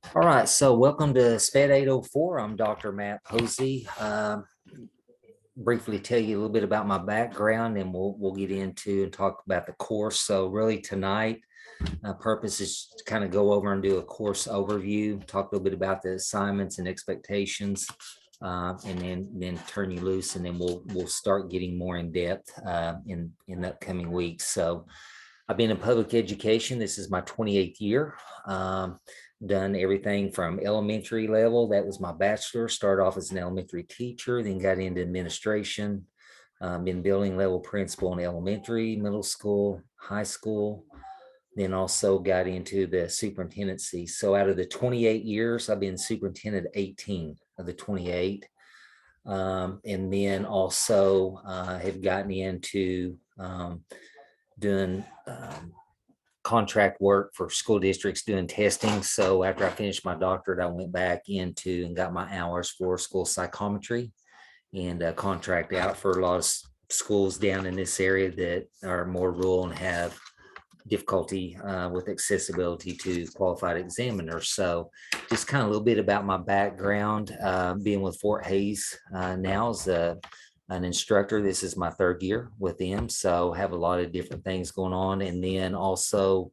All right, so welcome to SPED 804. I'm Dr. Matt Posey. Briefly tell you a little bit about my background, and we'll get into and talk about the course. So really tonight, purpose is to kind of go over and do a course overview, talk a little bit about the assignments and expectations, and then turn you loose, and then we'll start getting more in depth in the upcoming weeks. So I've been in public education. This is my 28th year. Done everything from elementary level. That was my bachelor. Started off as an elementary teacher, then got into administration. Been building level principal in elementary, middle school, high school. Then also got into the superintendency. So out of the 28 years, I've been superintendent 18 of the 28. And then also have gotten into doing contract work for school districts doing testing. So after I finished my doctorate, I went back into and got my hours for school psychometry and contract out for a lot of schools down in this area that are more rural and have difficulty with accessibility to qualified examiners. So just kind of a little bit about my background, being with Fort Hays now as an instructor. This is my third year with them, so have a lot of different things going on. And then also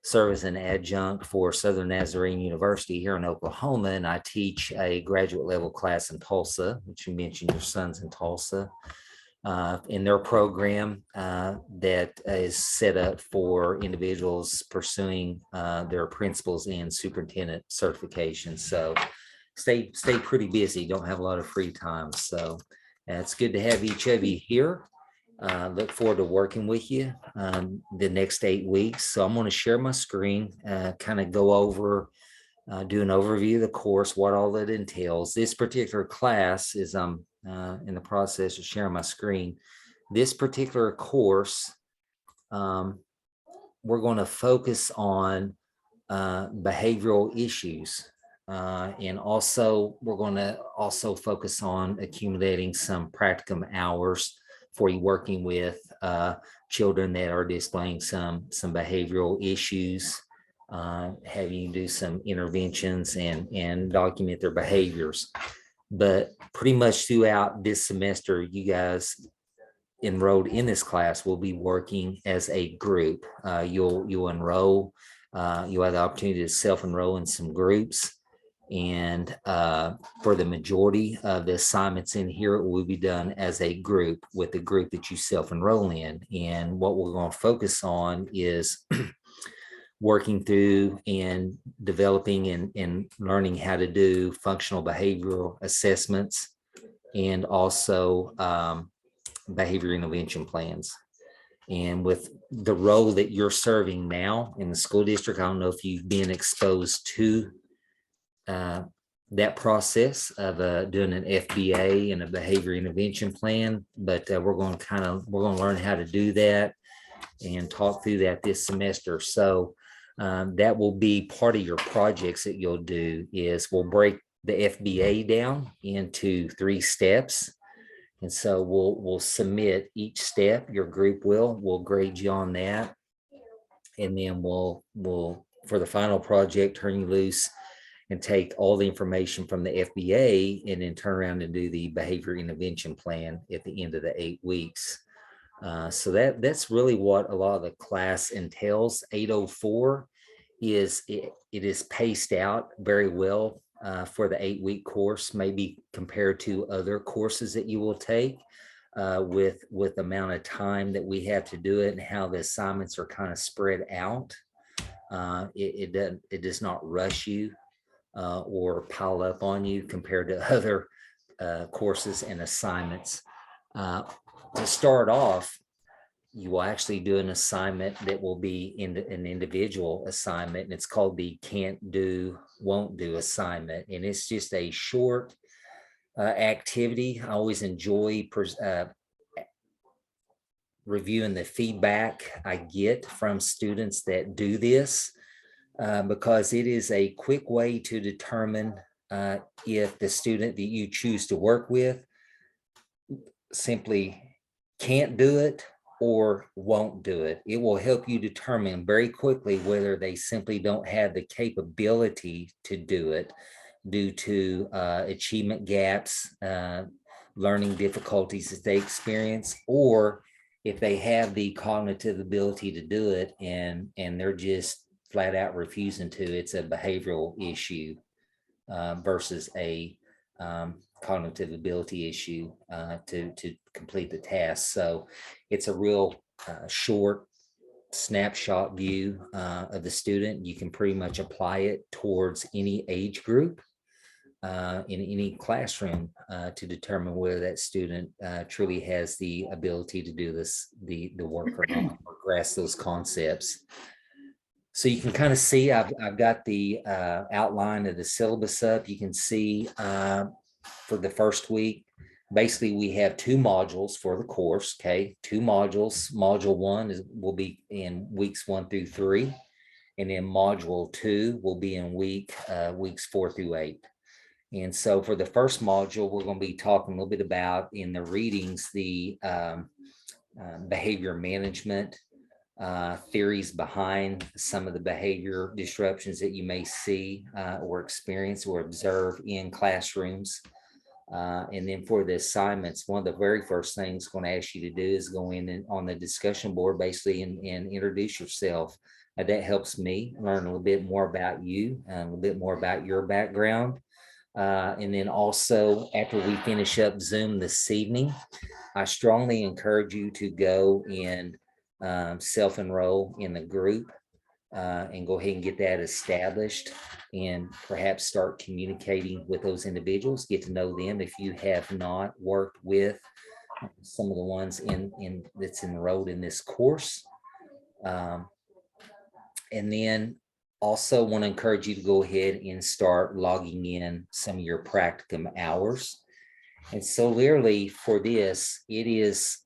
serve as an adjunct for Southern Nazarene University here in Oklahoma, and I teach a graduate level class in Tulsa, which you mentioned your son's in Tulsa, in their program that is set up for individuals pursuing their principals and superintendent certification. So stay pretty busy, don't have a lot of free time. So it's good to have each of you here. Look forward to working with you the next 8 weeks. So I'm going to share my screen, kind of go over, do an overview of the course, what all that entails. This particular class is in the process of sharing my screen. This particular course, we're going to focus on behavioral issues. And also, we're going to also focus on accumulating some practicum hours for you working with children that are displaying some behavioral issues, having you do some interventions and document their behaviors. But pretty much throughout this semester, you guys enrolled in this class will be working as a group. You'll enroll, you'll have the opportunity to self-enroll in some groups. And for the majority of the assignments in here, it will be done as a group with the group that you self-enroll in. And what we're going to focus on is working through and developing and learning how to do functional behavioral assessments and also behavior intervention plans. And with the role that you're serving now in the school district, I don't know if you've been exposed to that process of doing an FBA and a behavior intervention plan, but we're going to learn how to do that and talk through that this semester. So that will be part of your projects that you'll do. Is we'll break the FBA down into 3 steps. And so we'll submit each step. Your group will grade you on that. And then we'll for the final project, turn you loose and take all the information from the FBA and then turn around and do the behavior intervention plan at the end of the 8 weeks. So that's really what a lot of the class entails. 804 is it is paced out very well for the 8-week course, maybe compared to other courses that you will take with the amount of time that we have to do it and how the assignments are kind of spread out. It does not rush you or pile up on you compared to other courses and assignments. To start off, you will actually do an assignment that will be an individual assignment, and it's called the can't do, won't do assignment. And it's just a short activity. I always enjoy reviewing the feedback I get from students that do this because it is a quick way to determine if the student that you choose to work with simply can't do it or won't do it. It will help you determine very quickly whether they simply don't have the capability to do it due to achievement gaps, learning difficulties that they experience, or if they have the cognitive ability to do it and they're just flat out refusing to. It's a behavioral issue versus a cognitive ability issue to complete the task. So it's a real short snapshot view of the student. You can pretty much apply it towards any age group in any classroom to determine whether that student truly has the ability to do the work or not, or grasp those concepts. So you can kind of see, I've got the outline of the syllabus up. You can see for the first week, basically we have 2 modules for the course, okay? 2 modules. Module 1 will be in weeks 1 through 3. And then module 2 will be in weeks 4 through 8. And so for the first module, we're going to be talking a little bit about in the readings, the behavior management theories behind some of the behavior disruptions that you may see or experience or observe in classrooms. And then for the assignments, one of the very first things I'm going to ask you to do is go in and on the discussion board basically and introduce yourself. That helps me learn a little bit more about you, a little bit more about your background. And then also after we finish up Zoom this evening, I strongly encourage you to go and self-enroll in the group and go ahead and get that established and perhaps start communicating with those individuals, get to know them if you have not worked with some of the ones in that's enrolled in this course. And then also want to encourage you to go ahead and start logging in some of your practicum hours. And so literally for this, it is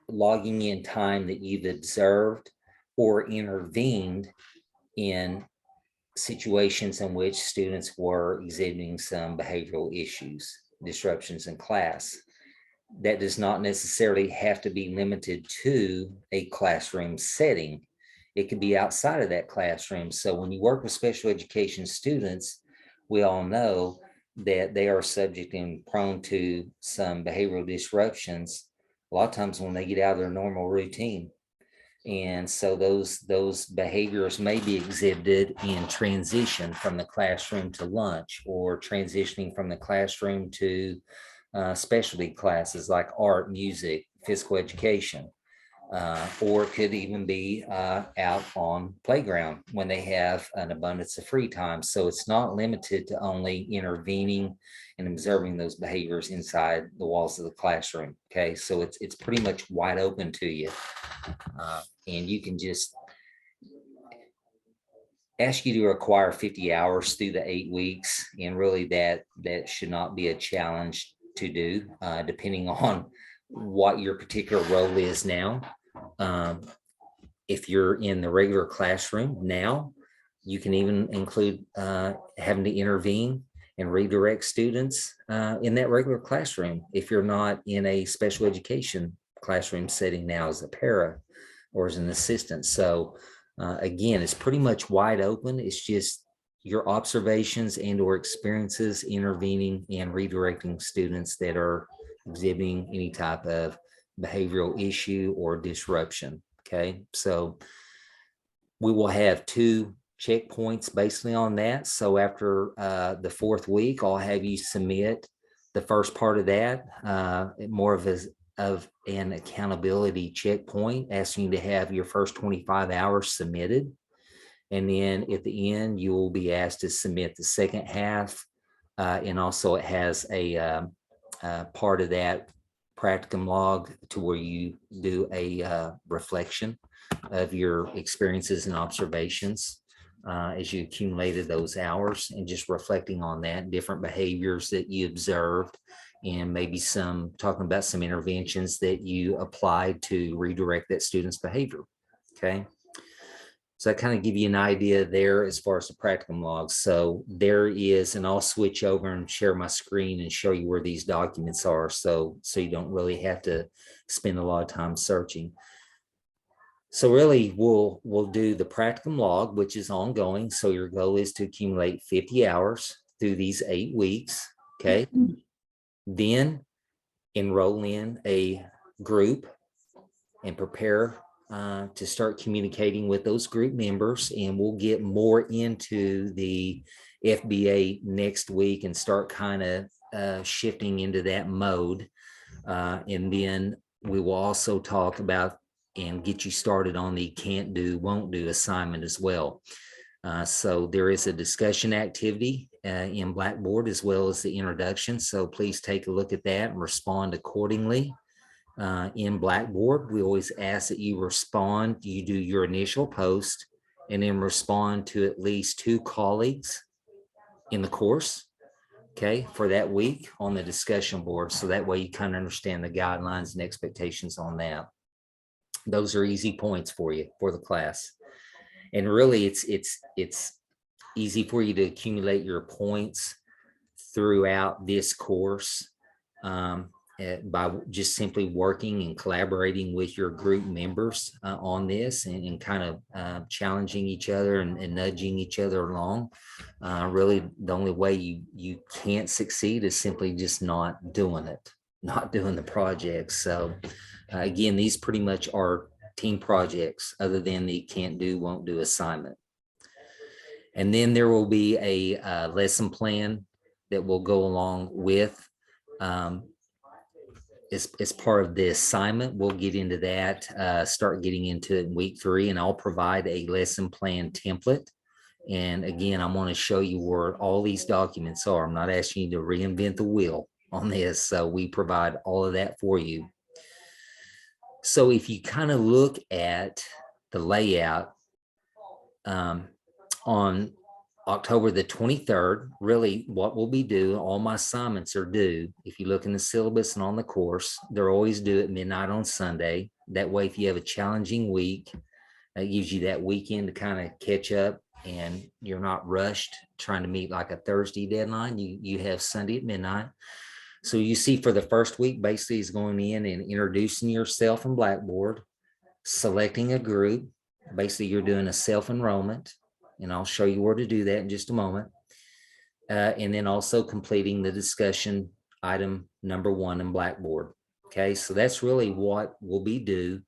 logging in time that you've observed or intervened in situations in which students were exhibiting some behavioral issues, disruptions in class. That does not necessarily have to be limited to a classroom setting. It could be outside of that classroom. So when you work with special education students, we all know that they are subject and prone to some behavioral disruptions a lot of times when they get out of their normal routine. And so those behaviors may be exhibited in transition from the classroom to lunch, or transitioning from the classroom to specialty classes like art, music, physical education. Or it could even be out on playground when they have an abundance of free time. So it's not limited to only intervening and observing those behaviors inside the walls of the classroom. Okay, so it's pretty much wide open to you, and you can just ask you to acquire 50 hours through the 8 weeks, and really that should not be a challenge to do, depending on what your particular role is now. If you're in the regular classroom now, you can even include having to intervene and redirect students in that regular classroom if you're not in a special education classroom setting now as a para or as an assistant. So again, it's pretty much wide open. It's just your observations and or experiences intervening and redirecting students that are exhibiting any type of behavioral issue or disruption. Okay, so we will have 2 checkpoints basically on that. So after the 4th week, I'll have you submit the first part of that, more of an accountability checkpoint, asking you to have your first 25 hours submitted. And then at the end, you will be asked to submit the second half. And also it has a part of that practicum log to where you do a reflection of your experiences and observations as you accumulated those hours, and just reflecting on that, different behaviors that you observed, and maybe talking about some interventions that you applied to redirect that student's behavior. Okay. So I kind of give you an idea there as far as the practicum logs. So there is, and I'll switch over and share my screen and show you where these documents are. So you don't really have to spend a lot of time searching. So really, we'll do the practicum log, which is ongoing. So your goal is to accumulate 50 hours through these 8 weeks. Okay. Then enroll in a group and prepare to start communicating with those group members. And we'll get more into the FBA next week and start kind of shifting into that mode. And then we will also talk about and get you started on the can't do, won't do assignment as well. So there is a discussion activity in Blackboard as well as the introduction. So please take a look at that and respond accordingly. In Blackboard, we always ask that you respond, you do your initial post and then respond to at least 2 colleagues in the course, okay, for that week on the discussion board. So that way you kind of understand the guidelines and expectations on that. Those are easy points for you for the class. And really it's easy for you to accumulate your points throughout this course by just simply working and collaborating with your group members on this and kind of challenging each other and nudging each other along. Really, the only way you can't succeed is simply just not doing it, not doing the projects. So again, these pretty much are team projects other than the can't do, won't do assignment. And then there will be a lesson plan that will go along with as part of the assignment. We'll get into that, start getting into it in week 3, and I'll provide a lesson plan template. And again, I want to show you where all these documents are. I'm not asking you to reinvent the wheel on this. So we provide all of that for you. So if you kind of look at the layout on October the 23rd, really what we'll be doing, all my assignments are due. If you look in the syllabus and on the course, they're always due at midnight on Sunday. That way, if you have a challenging week, that gives you that weekend to kind of catch up and you're not rushed trying to meet like a Thursday deadline. You have Sunday at midnight. So you see for the first week, basically is going in and introducing yourself in Blackboard, selecting a group. Basically, you're doing a self-enrollment, and I'll show you where to do that in just a moment. And then also completing the discussion item number 1 in Blackboard. Okay, so that's really what will be due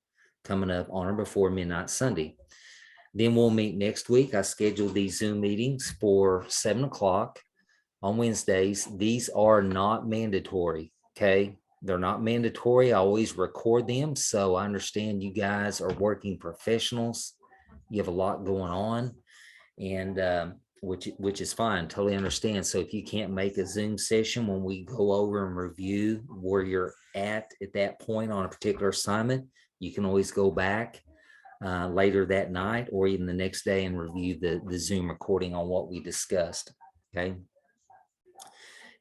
coming up on or before midnight Sunday. Then we'll meet next week. I scheduled these Zoom meetings for 7 o'clock on Wednesdays. These are not mandatory, okay? They're not mandatory. I always record them, so I understand you guys are working professionals. You have a lot going on, and which is fine, totally understand. So if you can't make a Zoom session when we go over and review where you're at that point on a particular assignment, you can always go back later that night or even the next day and review the Zoom recording on what we discussed, okay?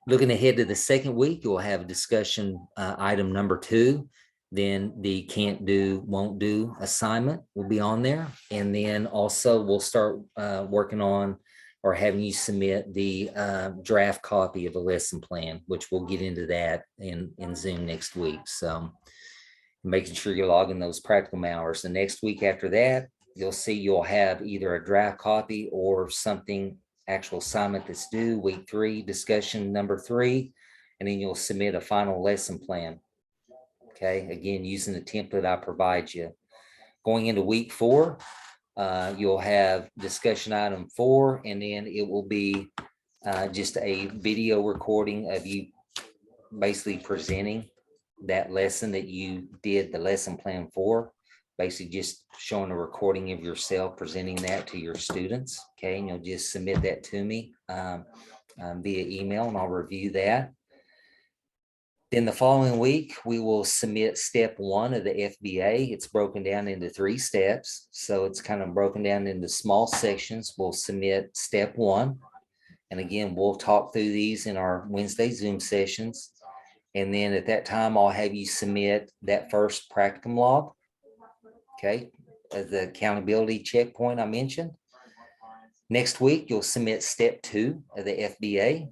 Looking ahead to the second week, you'll have discussion item number 2. Then the can't do, won't do assignment will be on there. And then also we'll start working on or having you submit the draft copy of a lesson plan, which we'll get into that in Zoom next week. So making sure you're logging those practical hours. The next week after that, you'll see you'll have either a draft copy or something, actual assignment that's due, week 3, discussion number 3, and then you'll submit a final lesson plan. Okay, again, using the template I provide you. Going into week 4, you'll have discussion item 4, and then it will be just a video recording of you basically presenting that lesson that you did the lesson plan for, basically just showing a recording of yourself presenting that to your students. Okay, and you'll just submit that to me via email, and I'll review that. Then the following week, we will submit step 1 of the FBA. It's broken down into 3 steps. So it's kind of broken down into small sections. We'll submit step 1. And again, we'll talk through these in our Wednesday Zoom sessions. And then at that time, I'll have you submit that first practicum log. Okay, as the accountability checkpoint I mentioned. Next week, you'll submit step 2 of the FBA.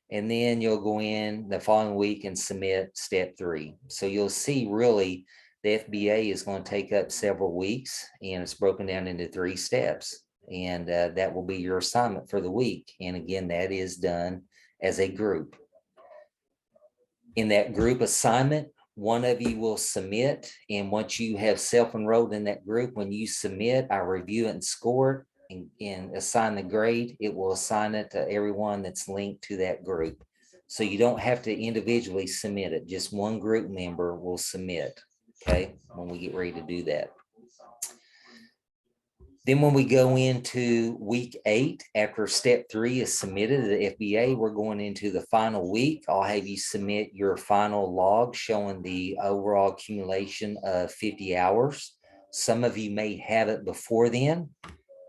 And then you'll go in the following week and submit step 3. So you'll see really The FBA is going to take up several weeks, and it's broken down into 3 steps. And that will be your assignment for the week. And again, that is done as a group. In that group assignment, one of you will submit. And once you have self-enrolled in that group, when you submit, I review it and score it and assign the grade. It will assign it to everyone that's linked to that group. So you don't have to individually submit it. Just one group member will submit. Okay, when we get ready to do that. Then when we go into week 8, after step 3 is submitted to the FBA, we're going into the final week. I'll have you submit your final log showing the overall accumulation of 50 hours. Some of you may have it before then.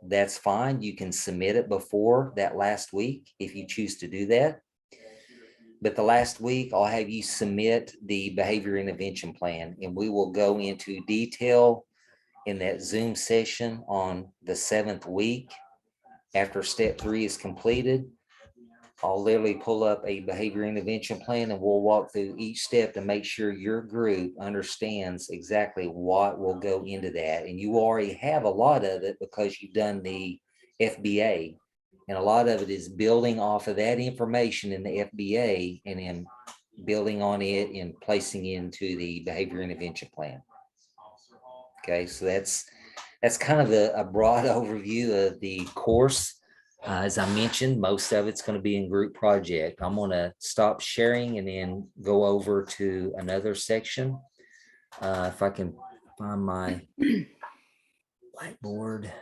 That's fine. You can submit it before that last week if you choose to do that. But the last week, I'll have you submit the behavior intervention plan, and we will go into detail in that Zoom session on the 7th week. After step 3 is completed, I'll literally pull up a behavior intervention plan, and we'll walk through each step to make sure your group understands exactly what will go into that. And you already have a lot of it because you've done the FBA. And a lot of it is building off of that information in the FBA and then building on it and placing into the behavior intervention plan. Okay, so that's kind of a broad overview of the course. As I mentioned, most of it's going to be in group project. I'm going to stop sharing and then go over to another section. If I can find my whiteboard.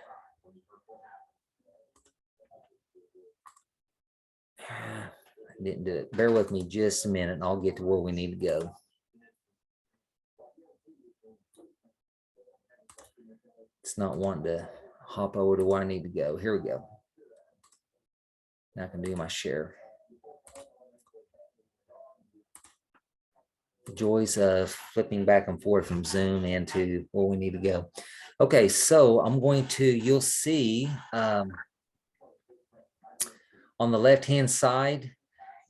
I didn't do it. Bear with me just a minute and I'll get to where we need to go. It's not wanting to hop over to where I need to go. Here we go. Now I can do my share. The joys of flipping back and forth from Zoom into where we need to go. Okay, so I'm going to, you'll see on the left-hand side,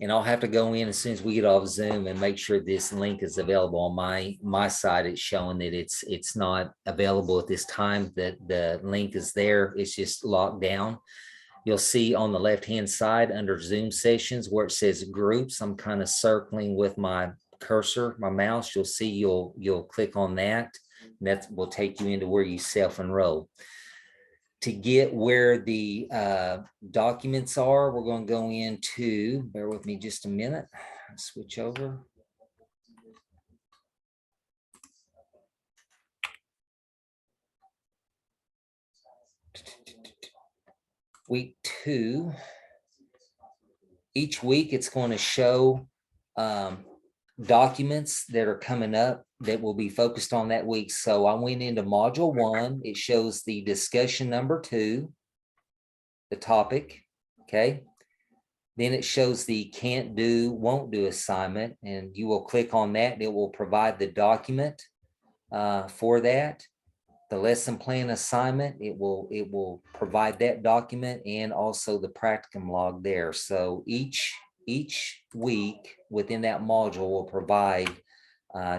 and I'll have to go in as soon as we get off Zoom and make sure this link is available on my side. It's showing that it's not available at this time, that the link is there. It's just locked down. You'll see on the left-hand side under Zoom sessions where it says groups, I'm kind of circling with my cursor, my mouse. You'll see you'll click on that. And that will take you into where you self-enroll. To get where the documents are, we're going to go into, bear with me just a minute, switch over. Week 2, each week it's going to show documents that are coming up that will be focused on that week. So I went into module 1. It shows the discussion number 2, the topic. Okay. Then it shows the can't do, won't do assignment, and you will click on that and it will provide the document for that. The lesson plan assignment, it will provide that document and also the practicum log there. So each week within that module will provide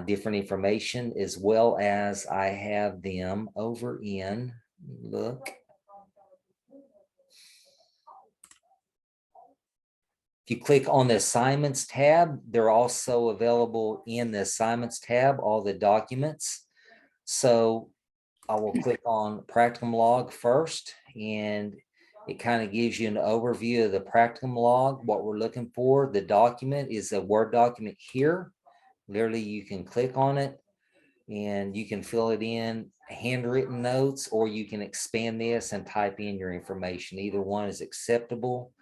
different information, as well as I have them over in, look. If you click on the assignments tab, they're also available in the assignments tab, all the documents. So I will click on practicum log first, and it kind of gives you an overview of the practicum log, what we're looking for. The document is a Word document here. Literally, you can click on it and you can fill it in handwritten notes, or you can expand this and type in your information. Either one is acceptable.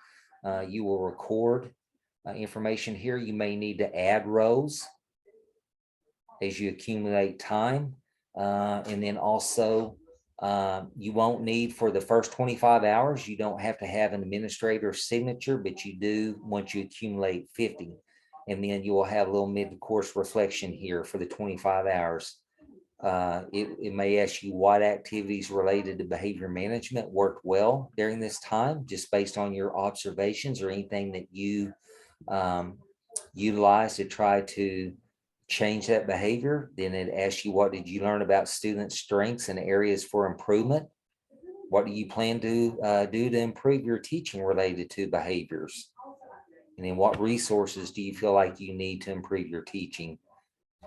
You will record information here. You may need to add rows as you accumulate time. And then also, you won't need for the first 25 hours, you don't have to have an administrator's signature, but you do once you accumulate 50. And then you will have a little mid-course reflection here for the 25 hours. It may ask you what activities related to behavior management worked well during this time, just based on your observations, or anything that you utilize to try to change that behavior. Then it asks you, what did you learn about student strengths and areas for improvement? What do you plan to do to improve your teaching related to behaviors? And then what resources do you feel like you need to improve your teaching,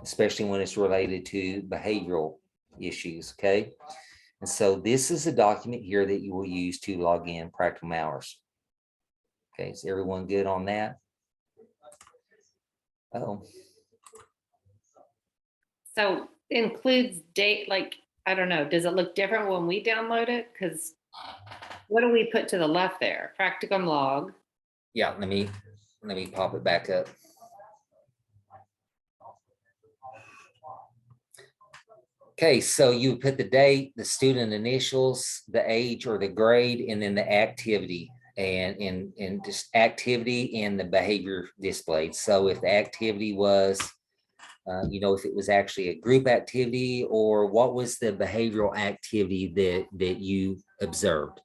especially when it's related to behavioral issues, okay? And so this is a document here that you will use to log in practicum hours. Okay, is everyone good on that? Oh, So includes date, like, I don't know, does it look different when we download it? Because what do we put to the left there? Practicum log. yeah, let me pop it back up. Okay, so you put the date, the student initials, the age or the grade, and then the activity and just activity and the behavior displayed. So if the activity was, if it was actually a group activity, or what was the behavioral activity that you observed?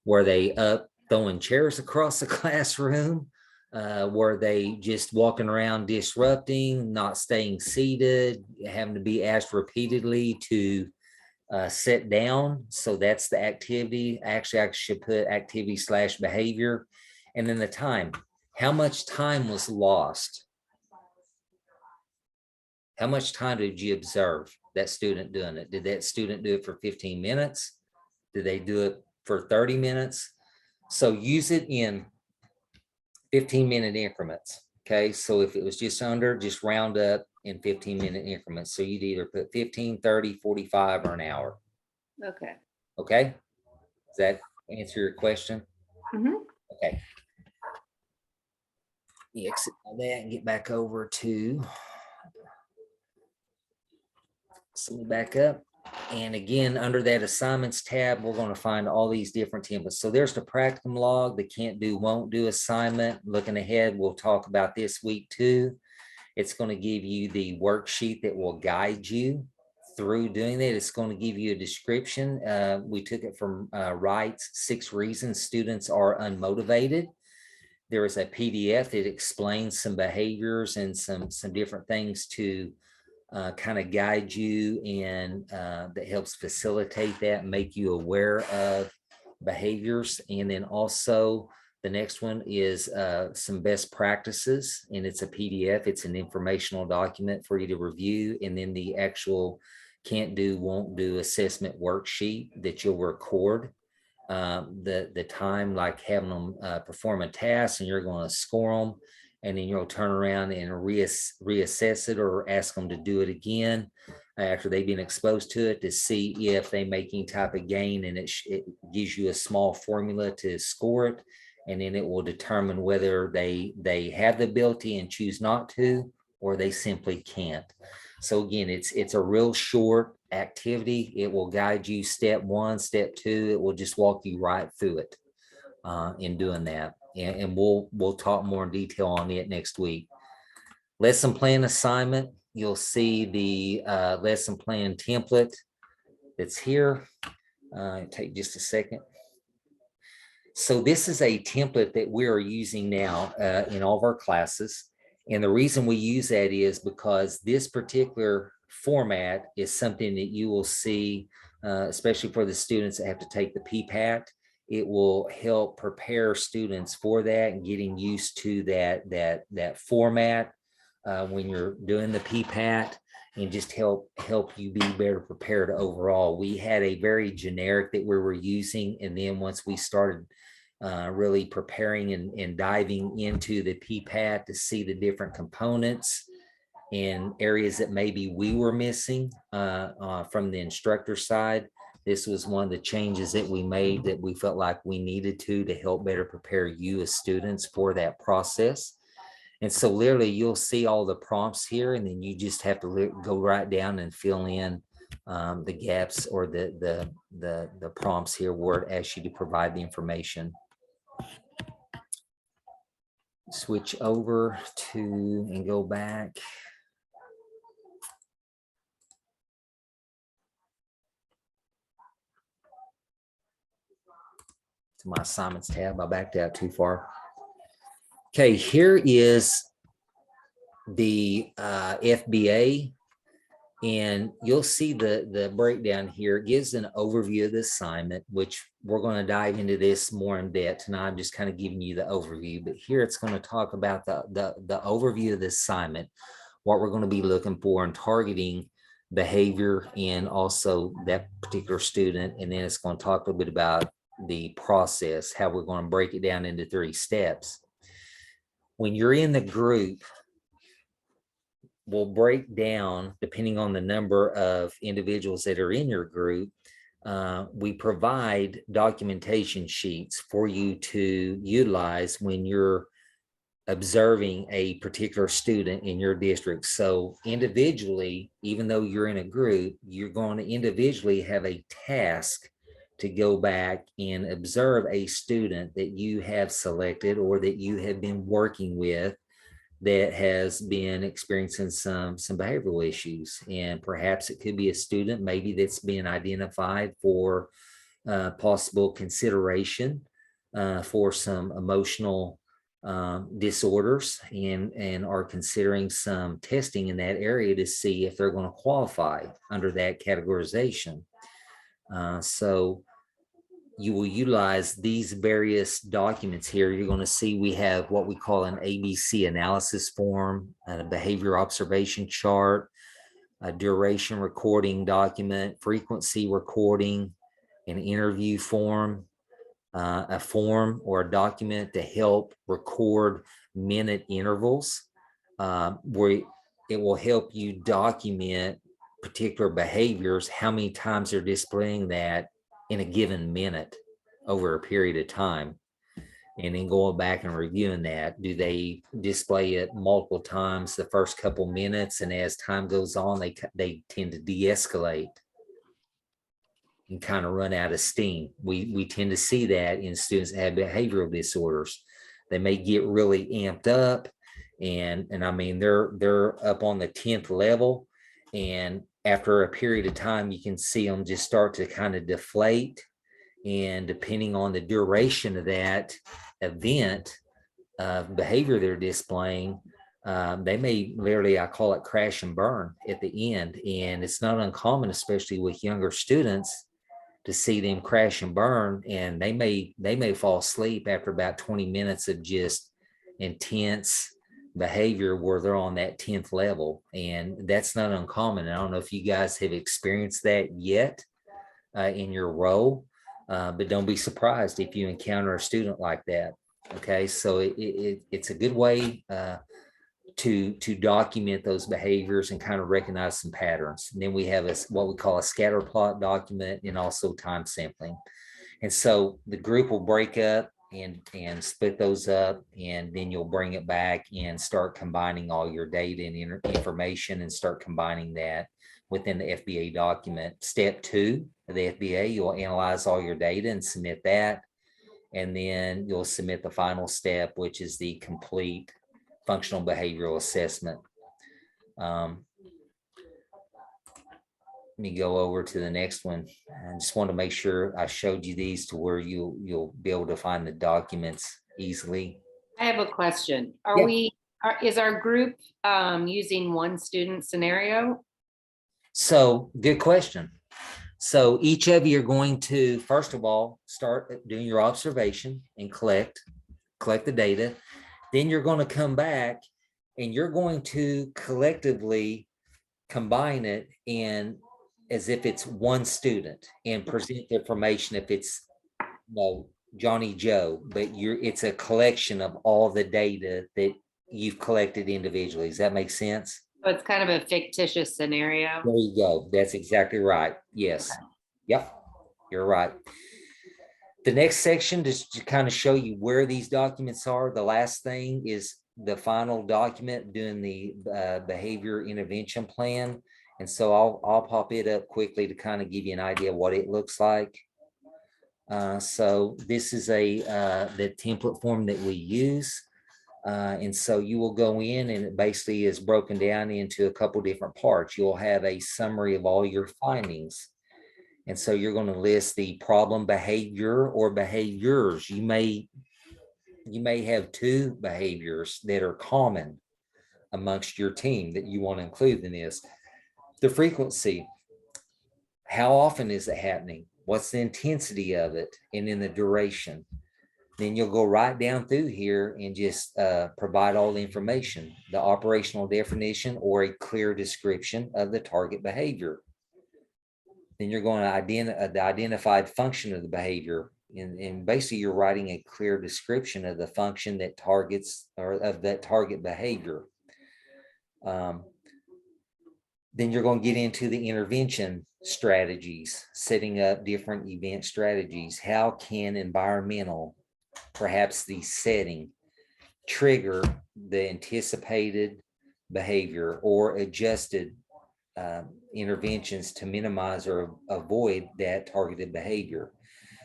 Were they up throwing chairs across the classroom? Were they just walking around disrupting, not staying seated, having to be asked repeatedly to sit down? So that's the activity. Actually, I should put activity / behavior. And then the time. How much time was lost? How much time did you observe that student doing it? Did that student do it for 15 minutes? Did they do it for 30 minutes? So use it in 15-minute increments. Okay, so if it was just under, just round up in 15-minute increments. So you'd either put 15, 30, 45, or an hour. Okay. Okay, does that answer your question? Mhm. Okay. Exit that and get back over to, so back up. And again, under that assignments tab, we're going to find all these different templates. So there's the practicum log, the can't do, won't do assignment. Looking ahead, we'll talk about this week too. It's going to give you the worksheet that will guide you through doing that. It's going to give you a description. We took it from Wright's 6 Reasons Students Are Unmotivated. There is a PDF that explains some behaviors and some different things to kind of guide you, and that helps facilitate that, make you aware of behaviors. And then also the next one is some best practices, and it's a PDF. It's an informational document for you to review. And then the actual can't do, won't do assessment worksheet that you'll record the time, like having them perform a task, and you're going to score them, and then you'll turn around and reassess it or ask them to do it again after they've been exposed to it, to see if they make any type of gain. And it gives you a small formula to score it, and then it will determine whether they have the ability and choose not to, or they simply can't. So again, it's a real short activity. It will guide you step 1, step 2. It will just walk you right through it in doing that. And we'll talk more in detail on it next week. Lesson plan assignment. You'll see the lesson plan template that's here. Take just a second. So this is a template that we are using now in all of our classes. And the reason we use that is because this particular format is something that you will see, especially for the students that have to take the PPAT. It will help prepare students for that and getting used to that format when you're doing the PPAT, and just help you be better prepared overall. We had a very generic that we were using, and then once we started really preparing and diving into the PPAT to see the different components and areas that maybe we were missing from the instructor side, this was one of the changes that we made that we felt like we needed to help better prepare you as students for that process. And so literally you'll see all the prompts here, and then you just have to go right down and fill in the gaps or the prompts here where it asks you to provide the information. Switch over to and go back. To my assignments tab. I backed out too far. Okay, here is the FBA, and you'll see the breakdown here. It gives an overview of the assignment, which we're going to dive into this more in depth tonight. I'm just kind of giving you the overview, but here it's going to talk about the overview of the assignment, what we're going to be looking for and targeting behavior and also that particular student. And then it's going to talk a little bit about the process, how we're going to break it down into 3 steps. When you're in the group, we'll break down, depending on the number of individuals that are in your group, we provide documentation sheets for you to utilize when you're observing a particular student in your district. So individually, even though you're in a group, you're going to individually have a task to go back and observe a student that you have selected or that you have been working with that has been experiencing some behavioral issues. And perhaps it could be a student maybe that's been identified for possible consideration for some emotional disorders and are considering some testing in that area to see if they're going to qualify under that categorization. So you will utilize these various documents here. You're going to see we have what we call an ABC analysis form, a behavior observation chart, a duration recording document, frequency recording, an interview form, a form or a document to help record minute intervals, where it will help you document particular behaviors, how many times they're displaying that in a given minute over a period of time. And then going back and reviewing that, do they display it multiple times the first couple minutes, and as time goes on, they tend to de-escalate and kind of run out of steam. We tend to see that in students that have behavioral disorders. They may get really amped up, and I mean they're up on the 10th level, and after a period of time, you can see them just start to kind of deflate. And depending on the duration of that event behavior they're displaying, they may literally, I call it crash and burn at the end. And it's not uncommon, especially with younger students, to see them crash and burn, and they may fall asleep after about 20 minutes of just intense behavior where they're on that 10th level. And that's not uncommon. I don't know if you guys have experienced that yet in your role, but don't be surprised if you encounter a student like that. Okay, so it's a good way to document those behaviors and kind of recognize some patterns. And then we have what we call a scatter plot document and also time sampling. And so the group will break up and split those up, and then you'll bring it back and start combining all your data and information and start combining that within the FBA document. Step 2 of the FBA, you'll analyze all your data and submit that. And then you'll submit the final step, which is the complete functional behavioral assessment. Let me go over to the next one. I just want to make sure I showed you these to where you'll be able to find the documents easily. I have a question. Is our group using one student scenario? So good question. So each of you are going to, first of all, start doing your observation and collect the data. Then you're going to come back and you're going to collectively combine it in as if it's one student and present the information if it's Johnny Joe, but it's a collection of all the data that you've collected individually. Does that make sense? So it's kind of a fictitious scenario. There you go. That's exactly right. Yes. Okay. Yep. You're right. The next section, just to kind of show you where these documents are. The last thing is the final document doing the behavior intervention plan. And so I'll pop it up quickly to kind of give you an idea of what it looks like. So this is the template form that we use. And so you will go in, and it basically is broken down into a couple different parts. You'll have a summary of all your findings. And so you're going to list the problem behavior or behaviors. You may have 2 behaviors that are common amongst your team that you want to include in this. The frequency, how often is it happening? What's the intensity of it? And then the duration. Then you'll go right down through here and just provide all the information, the operational definition or a clear description of the target behavior. Then you're going to identify the identified function of the behavior. And basically you're writing a clear description of the function that targets or of that target behavior. Then you're going to get into the intervention strategies, setting up different event strategies. How can environmental, perhaps the setting, trigger the anticipated behavior or adjusted interventions to minimize or avoid that targeted behavior?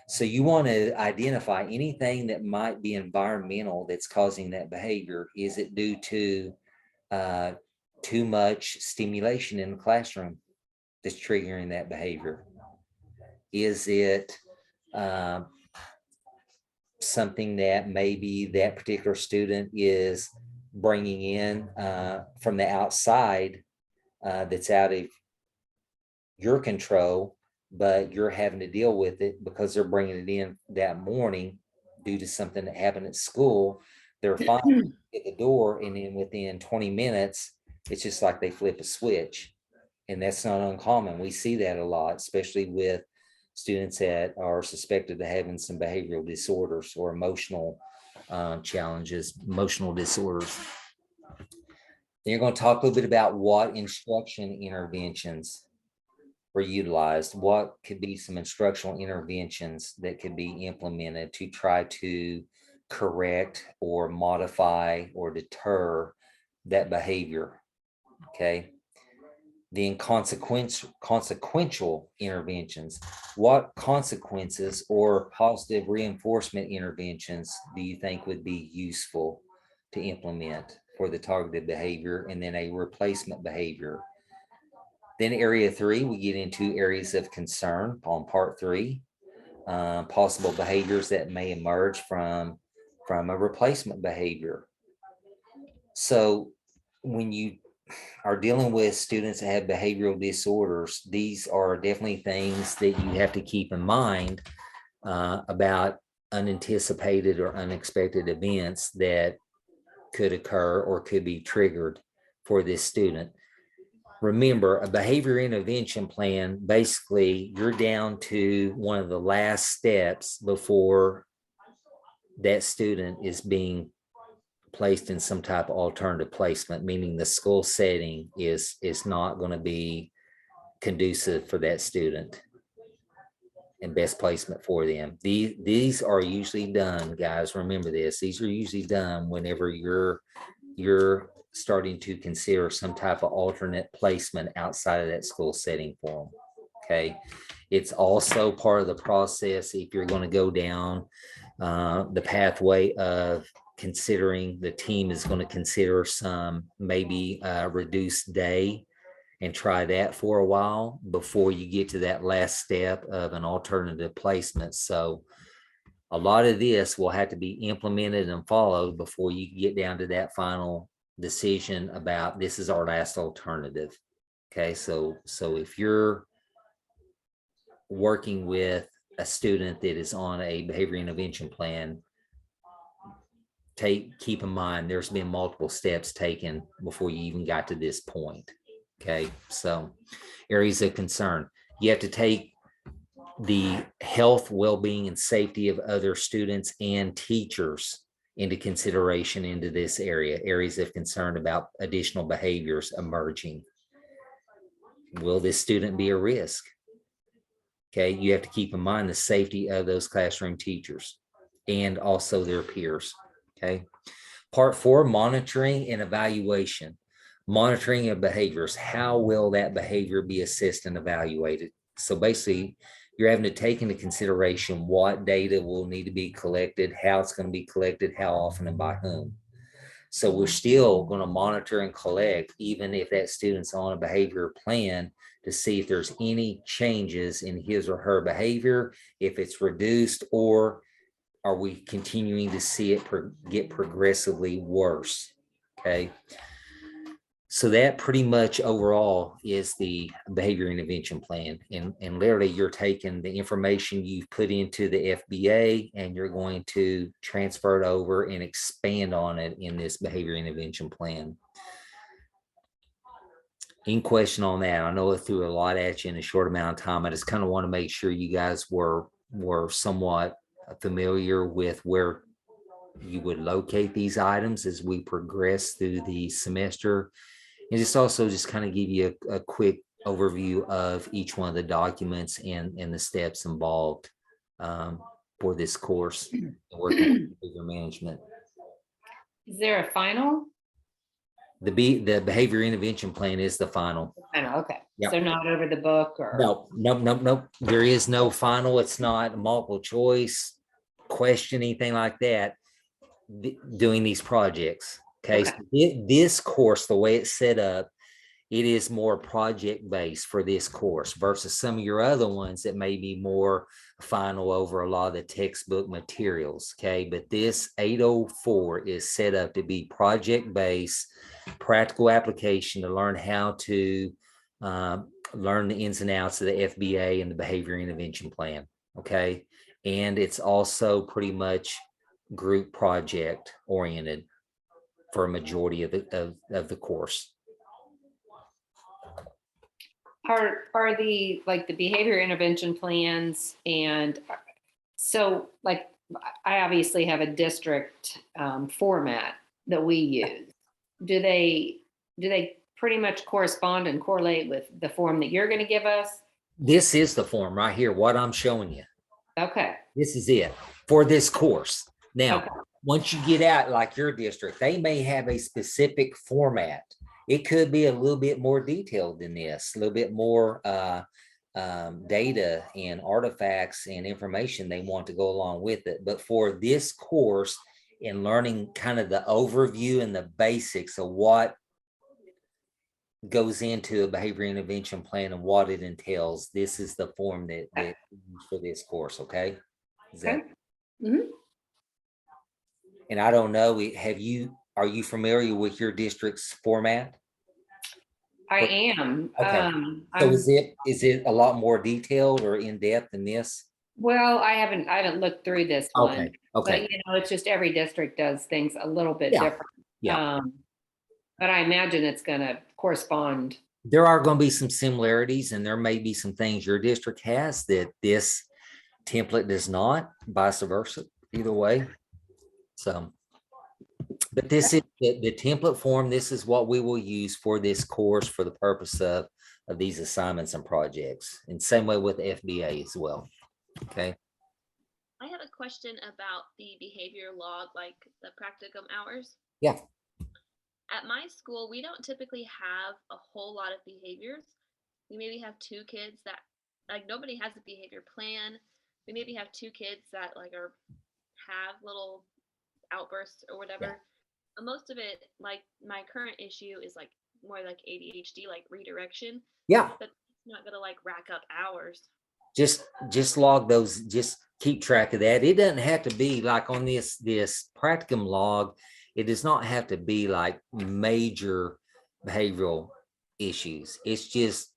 So you want to identify anything that might be environmental that's causing that behavior. Is it due to too much stimulation in the classroom that's triggering that behavior? Is it something that maybe that particular student is bringing in from the outside that's out of your control, but you're having to deal with it because they're bringing it in that morning due to something that happened at school? They're fine at the door, and then within 20 minutes, it's just like they flip a switch. And that's not uncommon. We see that a lot, especially with students that are suspected of having some behavioral disorders or emotional challenges, emotional disorders. Then you're going to talk a little bit about what instruction interventions were utilized, what could be some instructional interventions that could be implemented to try to correct or modify or deter that behavior. Okay. Then consequential interventions. What consequences or positive reinforcement interventions do you think would be useful to implement for the targeted behavior, and then a replacement behavior? Then area 3, we get into areas of concern on part 3, possible behaviors that may emerge from a replacement behavior. So when you are dealing with students that have behavioral disorders, these are definitely things that you have to keep in mind about unanticipated or unexpected events that could occur or could be triggered for this student. Remember, a behavior intervention plan, basically you're down to one of the last steps before that student is being placed in some type of alternative placement, meaning the school setting is not going to be conducive for that student and best placement for them. These are usually done, guys, remember this, these are usually done whenever you're starting to consider some type of alternate placement outside of that school setting for them. Okay. It's also part of the process if you're going to go down the pathway of considering the team is going to consider some maybe reduced day and try that for a while before you get to that last step of an alternative placement. So a lot of this will have to be implemented and followed before you get down to that final decision about this is our last alternative. Okay, so if you're working with a student that is on a behavior intervention plan, keep in mind there's been multiple steps taken before you even got to this point. Okay, so areas of concern, you have to take the health, well-being, and safety of other students and teachers into consideration into this area. Areas of concern about additional behaviors emerging. Will this student be a risk? Okay, you have to keep in mind the safety of those classroom teachers and also their peers. Okay. Part 4, monitoring and evaluation. Monitoring of behaviors. How will that behavior be assessed and evaluated? So basically, you're having to take into consideration what data will need to be collected, how it's going to be collected, how often, and by whom. So we're still going to monitor and collect, even if that student's on a behavior plan, to see if there's any changes in his or her behavior, if it's reduced, or are we continuing to see it get progressively worse? Okay. So that pretty much overall is the behavior intervention plan. And literally you're taking the information you've put into the FBA and you're going to transfer it over and expand on it in this behavior intervention plan. Any question on that? I know I threw a lot at you in a short amount of time. I just kind of want to make sure you guys were somewhat familiar with where you would locate these items as we progress through the semester. And just also just kind of give you a quick overview of each one of the documents and the steps involved for this course, working with behavior management. Is there a final? The behavior intervention plan is the final. Final, okay. Yep. So not over the book or? No. There is no final. It's not multiple choice question, anything like that. Doing these projects. Okay. So this course, the way it's set up, it is more project based for this course versus some of your other ones that may be more final over a lot of the textbook materials. Okay. But this 804 is set up to be project based, practical application to learn how to learn the ins and outs of the FBA and the behavior intervention plan. Okay. And it's also pretty much group project oriented for a majority of the course. Are the like the behavior intervention plans, and so like I obviously have a district format that we use. Do they pretty much correspond and correlate with the form that you're going to give us? This is the form right here, what I'm showing you. Okay. This is it for this course. Now, okay. Once you get out like your district, they may have a specific format. It could be a little bit more detailed than this, a little bit more data and artifacts and information they want to go along with it. But for this course, in learning kind of the overview and the basics of what goes into a behavior intervention plan and what it entails, this is the form that for this course. Okay. Okay. Mm-hmm. And I don't know, are you familiar with your district's format? I am. Okay. So is it a lot more detailed or in depth than this? Well, I haven't looked through this one. Okay. But it's just every district does things a little bit different. Yeah. But I imagine it's going to correspond. There are going to be some similarities, and there may be some things your district has that this template does not, vice versa, either way. So, but this is the template form. This is what we will use for this course for the purpose of these assignments and projects, and same way with FBA as well. Okay. I have a question about the behavior log, like the practicum hours. Yeah. At my school, we don't typically have a whole lot of behaviors. We maybe have 2 kids that, like, nobody has a behavior plan. We maybe have 2 kids that like have little outbursts or whatever. Yeah. And most of it, like my current issue is like more like ADHD, like redirection. Yeah. But it's not gonna like rack up hours. Just log those, just keep track of that. It doesn't have to be like on this practicum log. It does not have to be like major behavioral issues. It's just,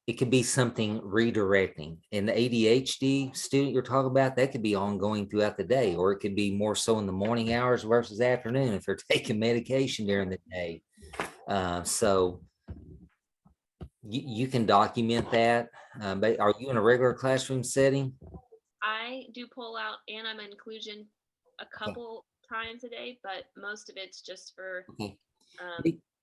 it could be something redirecting. And the ADHD student you're talking about, that could be ongoing throughout the day, or it could be more so in the morning hours versus afternoon if they're taking medication during the day. So you can document that. But are you in a regular classroom setting? I do pull out, and I'm in inclusion a couple times a day, but most of it's just for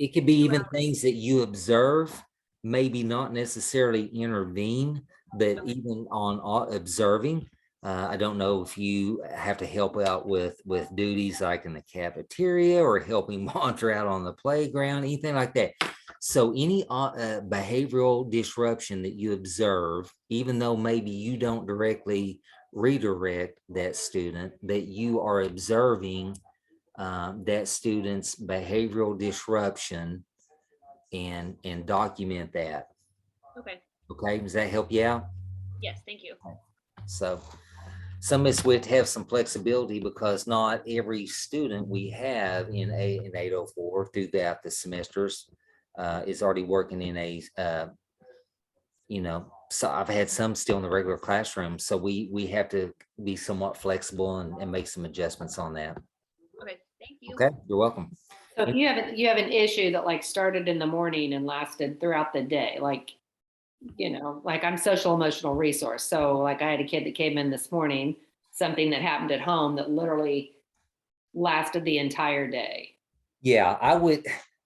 it could be even things that you observe, maybe not necessarily intervene, but even on observing. I don't know if you have to help out with duties like in the cafeteria or helping monitor out on the playground, anything like that. So any behavioral disruption that you observe, even though maybe you don't directly redirect that student, that you are observing that student's behavioral disruption and document that. Okay, does that help you out? Yes, thank you. So some of us would have some flexibility because not every student we have in 804 throughout the semesters is already working in a, so I've had some still in the regular classroom. So we have to be somewhat flexible and make some adjustments on that. Okay, thank you. Okay, you're welcome. So if you have an issue that like started in the morning and lasted throughout the day, like, like I'm social emotional resource. So like I had a kid that came in this morning, something that happened at home that literally lasted the entire day. Yeah,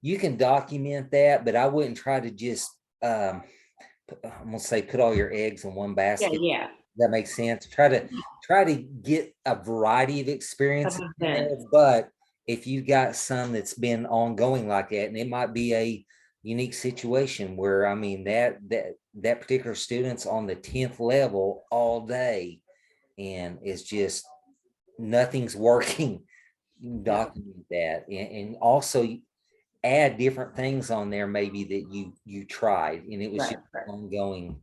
you can document that, but I wouldn't try to just, I'm gonna say, put all your eggs in one Yeah, basket. yeah. That makes sense. Try to get a variety of experiences Of in there, events. but if you've got some that's been ongoing like that, and it might be a unique situation where, I mean, that particular student's on the 10th level all day and it's just nothing's working, you can Yeah. document that, and also add different things on there maybe that you tried and it was Right, just right. an ongoing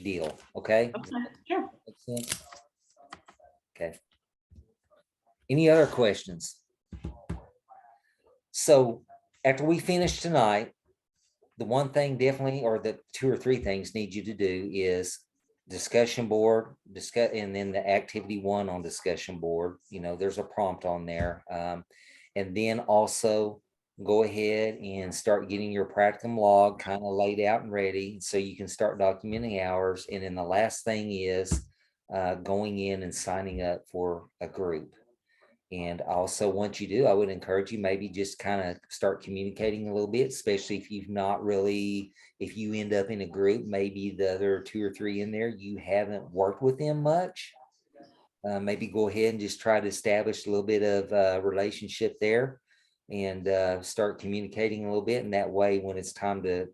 deal. Okay. Okay, sure. Makes sense? Okay. Any other questions? So after we finish tonight, the one thing definitely, or the two or three things need you to do is discussion board, discuss, and then the activity one on discussion board, there's a prompt on there. And then also go ahead and start getting your practicum log kind of laid out and ready so you can start documenting hours. And then the last thing is going in and signing up for a group. And also, once you do, I would encourage you maybe just kind of start communicating a little bit, especially if if you end up in a group, maybe the other two or three in there, you haven't worked with them much. Maybe go ahead and just try to establish a little bit of relationship there and start communicating a little bit. And that way, when it's time to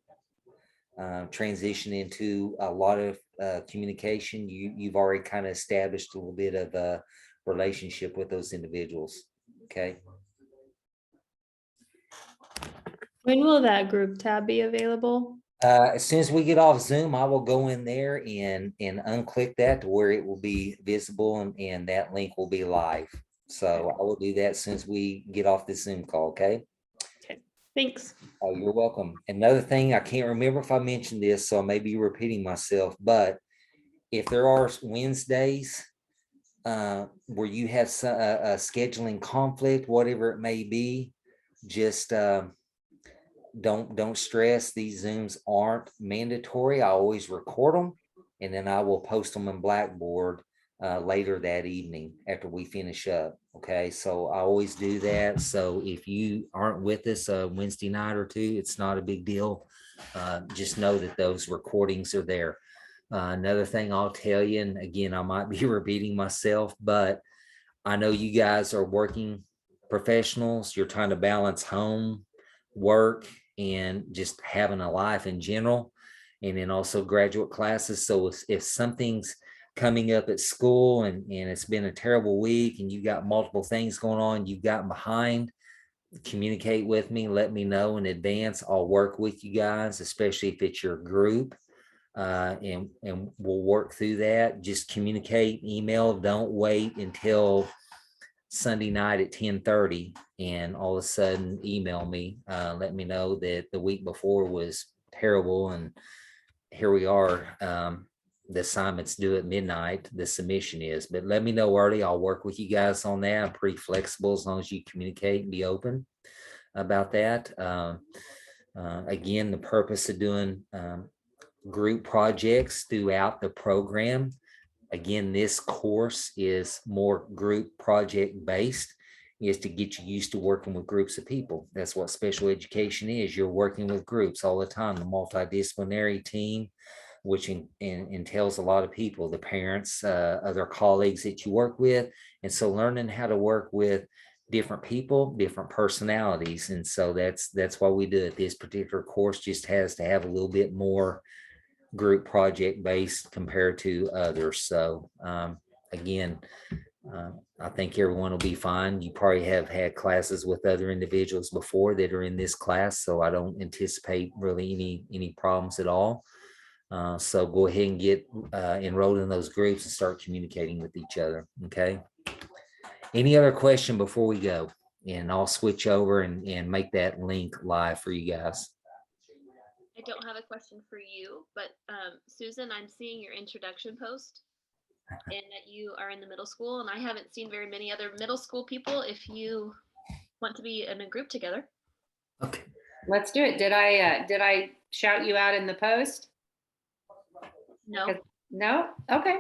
transition into a lot of communication, you've already kind of established a little bit of a relationship with those individuals. Okay. When will that group tab be available? As soon as we get off Zoom, I will go in there and unclick that to where it will be visible and that link will be live. So I will do that as soon as we get off the Zoom call. Okay. Okay, thanks. Oh, you're welcome. Another thing, I can't remember if I mentioned this, so I may be repeating myself, but if there are Wednesdays where you have a scheduling conflict, whatever it may be, just don't stress. These Zooms aren't mandatory. I always record them and then I will post them in Blackboard later that evening after we finish up. Okay, so I always do that. So if you aren't with us Wednesday night or two, it's not a big deal. Just know that those recordings are there. Another thing I'll tell you, and again, I might be repeating myself, but I know you guys are working professionals. You're trying to balance home, work, and just having a life in general, and then also graduate classes. So if something's coming up at school and it's been a terrible week and you got multiple things going on, you've gotten behind, communicate with me, let me know in advance. I'll work with you guys, especially if it's your group. And we'll work through that. Just communicate, email, don't wait until Sunday night at 10:30 and all of a sudden email me, let me know that the week before was terrible and here we are. The assignment's due at midnight, the submission is, but let me know early. I'll work with you guys on that. I'm pretty flexible as long as you communicate and be open about that. Again, the purpose of doing group projects throughout the program. Again, this course is more group project based, is to get you used to working with groups of people. That's what special education is. You're working with groups all the time, the multidisciplinary team, which entails a lot of people, the parents, other colleagues that you work with. And so learning how to work with different people, different personalities. And so that's why we do it. This particular course just has to have a little bit more group project based compared to others. So again, I think everyone will be fine. You probably have had classes with other individuals before that are in this class, so I don't anticipate really any problems at all. So go ahead and get enrolled in those groups and start communicating with each other. Okay. Any other question before we go? And I'll switch over and make that link live for you guys. I don't have a question for you, but Susan, I'm seeing your introduction post and that you are in the middle school, and I haven't seen very many other middle school people. If you want to be in a group together. Okay. Let's do it. Did I shout you out in the post? No, No? Okay.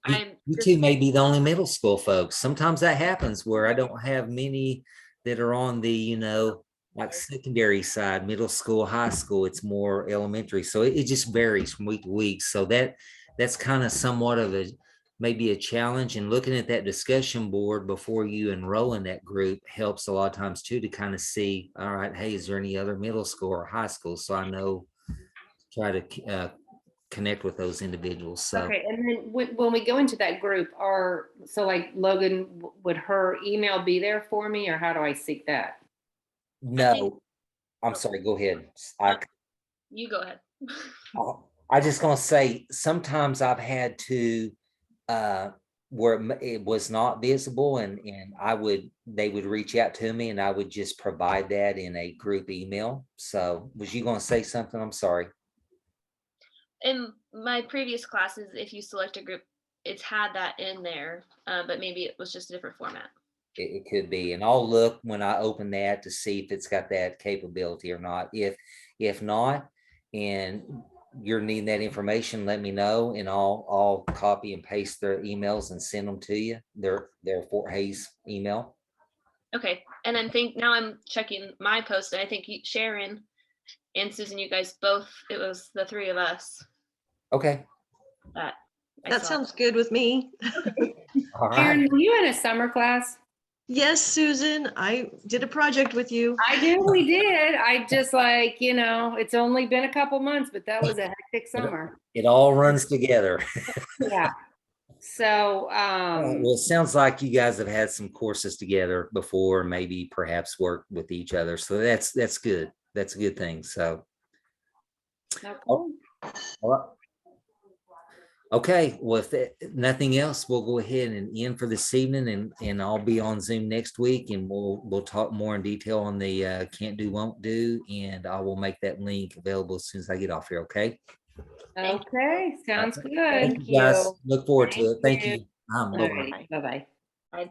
You two may be the only middle school folks. Sometimes that happens where I don't have many that are on the, like secondary side, middle school, high school. It's more elementary. So it just varies from week to week. So that's kind of somewhat of maybe a challenge. And looking at that discussion board before you enroll in that group helps a lot of times too, to kind of see, all right, hey, is there any other middle school or high school? So I know, try to connect with those individuals. So. Okay, and then when we go into that group, so like Logan, would her email be there for me, or how do I seek that? No, I'm sorry, go ahead. You go ahead. I just gonna say, sometimes I've had to, where it was not visible and they would reach out to me and I would just provide that in a group email. So was you gonna say something? I'm sorry. In my previous classes, if you select a group, it's had that in there, but maybe it was just a different format. It could be, and I'll look when I open that to see if it's got that capability or not. If not, and you're needing that information, let me know, and I'll copy and paste their emails and send them to you. Their Fort Hayes email. Okay, and then now I'm checking my post, and I think Sharon and Susan, you guys both, it was the three of us. Okay. That sounds good with me. All right. Karen, were you in a summer class? Yes, Susan, I did a project with you. I did, we did. I just it's only been a couple months, but that was a hectic summer. It all runs together. Yeah. So, Well, it sounds like you guys have had some courses together before, maybe perhaps work with each other. So that's good. That's a good thing. So. okay. All right. Okay, well, if nothing else, we'll go ahead and end for this evening, and I'll be on Zoom next week, and we'll talk more in detail on the can't do, won't do, and I will make that link available as soon as I get off here. Okay. Okay, sounds good. Thank you, guys. Look forward to it. Thank you. you. All Bye-bye. right, bye-bye. Bye.